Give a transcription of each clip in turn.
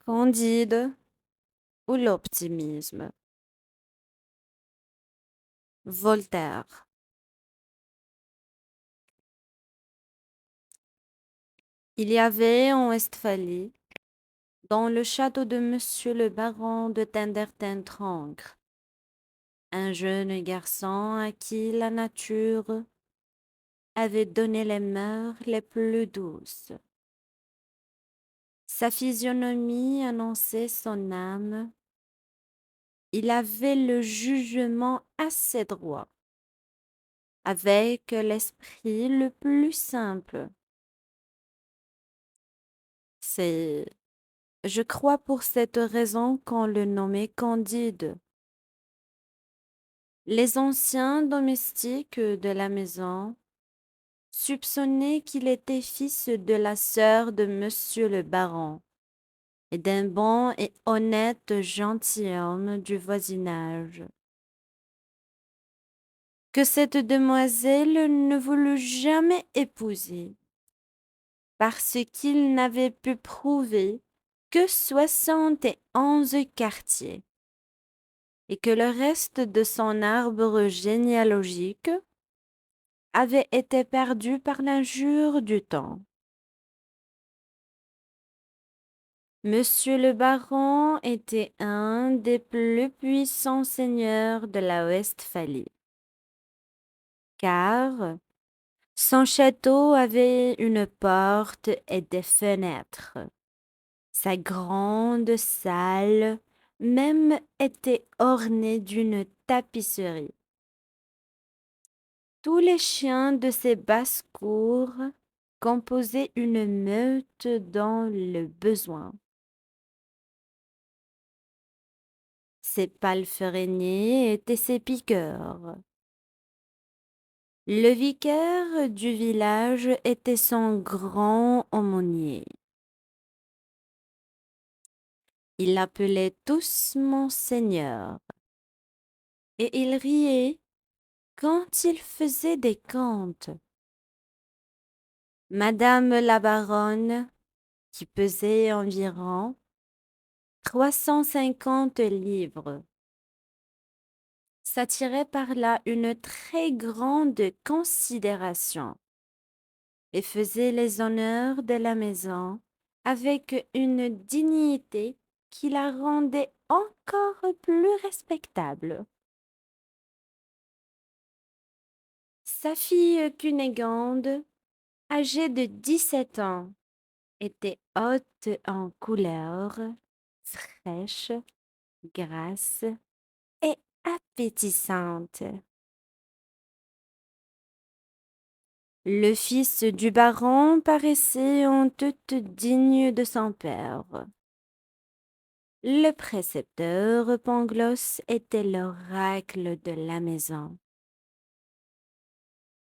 Candide ou l'optimisme. Voltaire. Il y avait en Westphalie, dans le château de Monsieur le baron de Tendertentrangre, un jeune garçon à qui la nature avait donné les mœurs les plus douces. Sa physionomie annonçait son âme. Il avait le jugement assez droit, avec l'esprit le plus simple. C'est, je crois, pour cette raison qu'on le nommait Candide. Les anciens domestiques de la maison soupçonnaient qu'il était fils de la sœur de Monsieur le baron et d'un bon et honnête gentilhomme du voisinage. Que cette demoiselle ne voulut jamais épouser, parce qu'il n'avait pu prouver que 71 quartiers, et que le reste de son arbre généalogique avait été perdu par l'injure du temps. Monsieur le baron était un des plus puissants seigneurs de la Westphalie, car son château avait une porte et des fenêtres. Sa grande salle même était ornée d'une tapisserie. Tous les chiens de ces basses-cours composaient une meute dans le besoin. Ses palefreniers étaient ses piqueurs. Le vicaire du village était son grand aumônier. Il l'appelait tous Monseigneur, et il riait quand il faisait des contes. Madame la baronne, qui pesait environ 350 livres, s'attirait par là une très grande considération et faisait les honneurs de la maison avec une dignité qui la rendait encore plus respectable. Sa fille Cunégonde, âgée de 17 ans, était haute en couleur, fraîche, grasse et appétissante. Le fils du baron paraissait en toute digne de son père. Le précepteur Pangloss était l'oracle de la maison.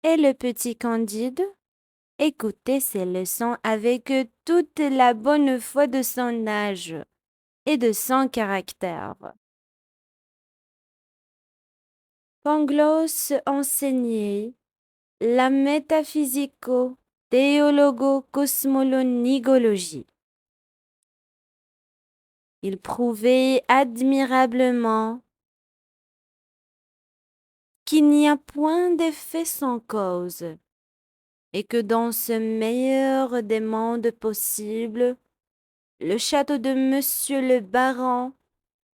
Et le petit Candide écoutait ses leçons avec toute la bonne foi de son âge et de son caractère. Pangloss enseignait la métaphysico-théologo-cosmolonigologie. Il prouvait admirablement qu'il n'y a point d'effet sans cause, et que dans ce meilleur des mondes possibles, le château de Monsieur le baron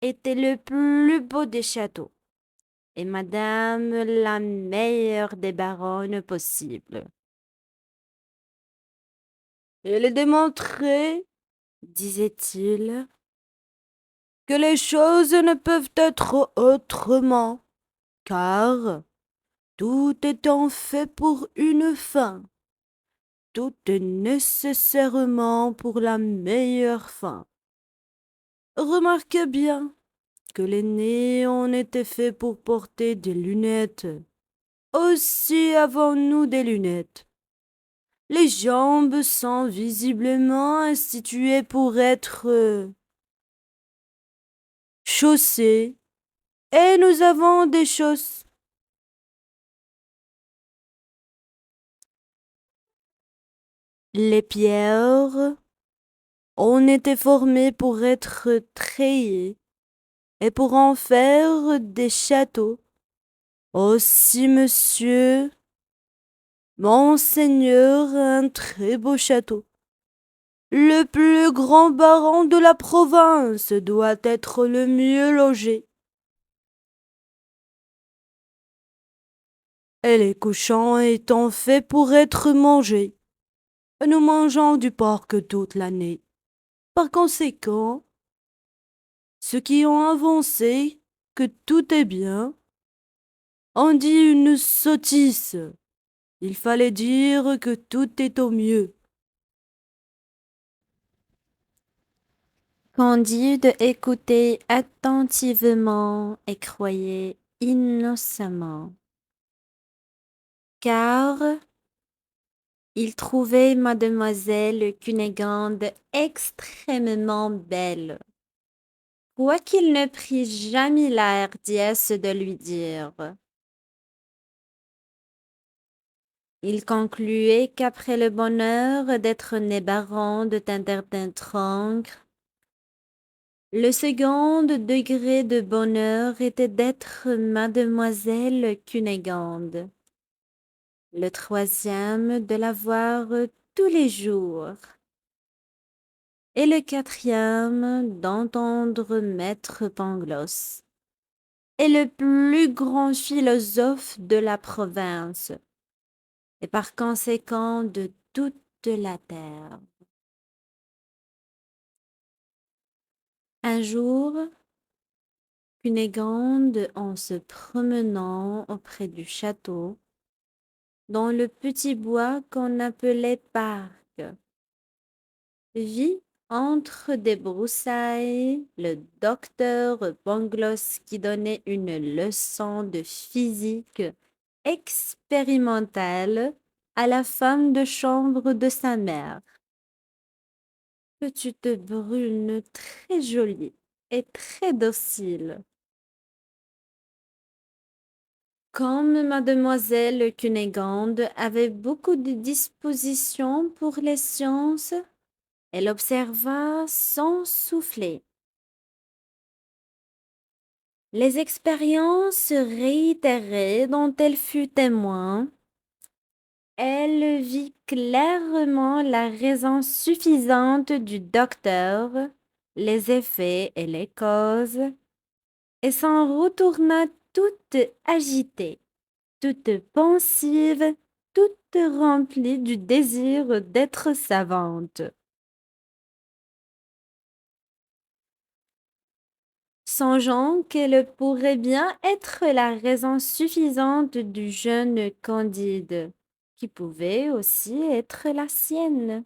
était le plus beau des châteaux, et Madame la meilleure des baronnes possibles. Il démontrait, disait-il, que les choses ne peuvent être autrement, car tout étant fait pour une fin, tout est nécessairement pour la meilleure fin. Remarquez bien que les nez ont été faits pour porter des lunettes. Aussi avons-nous des lunettes. Les jambes sont visiblement instituées pour être chaussées, et nous avons des chausses. Les pierres On était formé pour être treillés et pour en faire des châteaux. Aussi, monsieur, monseigneur a un très beau château. Le plus grand baron de la province doit être le mieux logé. Et les cochons étant faits pour être mangés. Nous mangeons du porc toute l'année. Par conséquent, ceux qui ont avancé que tout est bien ont dit une sottise. Il fallait dire que tout est au mieux. Candide écoutait attentivement et croyait innocemment, car il trouvait mademoiselle Cunégonde extrêmement belle, quoiqu'il ne prit jamais la hardiesse de lui dire. Il concluait qu'après le bonheur d'être né baron de Tintertintrancre, le second degré de bonheur était d'être mademoiselle Cunégonde, le troisième de la voir tous les jours, et le quatrième d'entendre maître Pangloss, et le plus grand philosophe de la province, et par conséquent de toute la terre. Un jour, Cunégonde, en se promenant auprès du château, dans le petit bois qu'on appelait parc, vit entre des broussailles le docteur Pangloss qui donnait une leçon de physique expérimentale à la femme de chambre de sa mère. Petite brune très jolie et très docile. Comme mademoiselle Cunégonde avait beaucoup de disposition pour les sciences, elle observa sans souffler. Les expériences réitérées dont elle fut témoin, elle vit clairement la raison suffisante du docteur, les effets et les causes, et s'en retourna toute agitée, toute pensive, toute remplie du désir d'être savante. Songeant qu'elle pourrait bien être la raison suffisante du jeune Candide, qui pouvait aussi être la sienne.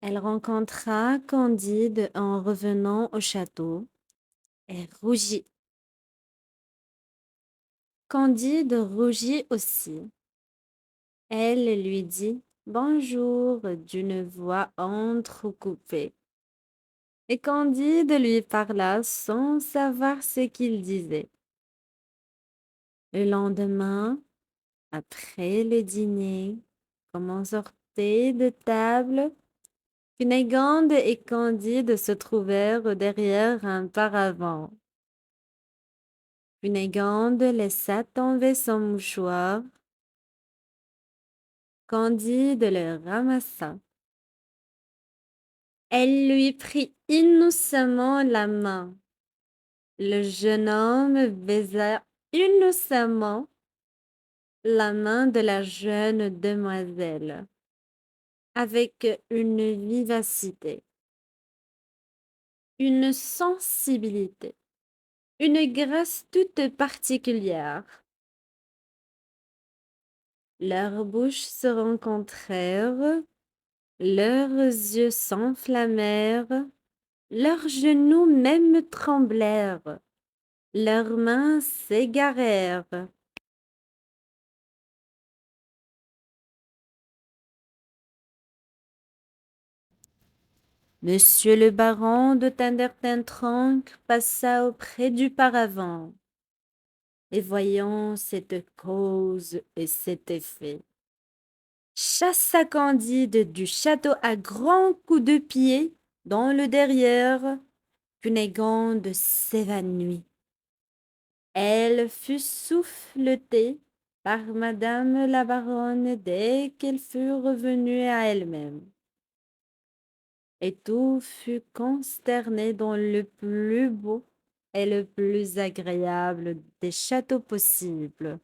Elle rencontra Candide en revenant au château et rougit. Candide rougit aussi. Elle lui dit bonjour d'une voix entrecoupée. Et Candide lui parla sans savoir ce qu'il disait. Le lendemain, après le dîner, comme on sortait de table, Cunégonde et Candide se trouvèrent derrière un paravent. Cunégonde laissa tomber son mouchoir. Candide le ramassa. Elle lui prit innocemment la main. Le jeune homme baisa innocemment la main de la jeune demoiselle, avec une vivacité, une sensibilité, une grâce toute particulière. Leurs bouches se rencontrèrent, leurs yeux s'enflammèrent, leurs genoux même tremblèrent, leurs mains s'égarèrent. Monsieur le baron de Tindertentronckh passa auprès du paravent, et voyant cette cause et cet effet, chassa Candide du château à grands coups de pied dans le derrière. Cunégonde s'évanouit. Elle fut souffletée par madame la baronne dès qu'elle fut revenue à elle-même. Et tout fut consterné dans le plus beau et le plus agréable des châteaux possibles.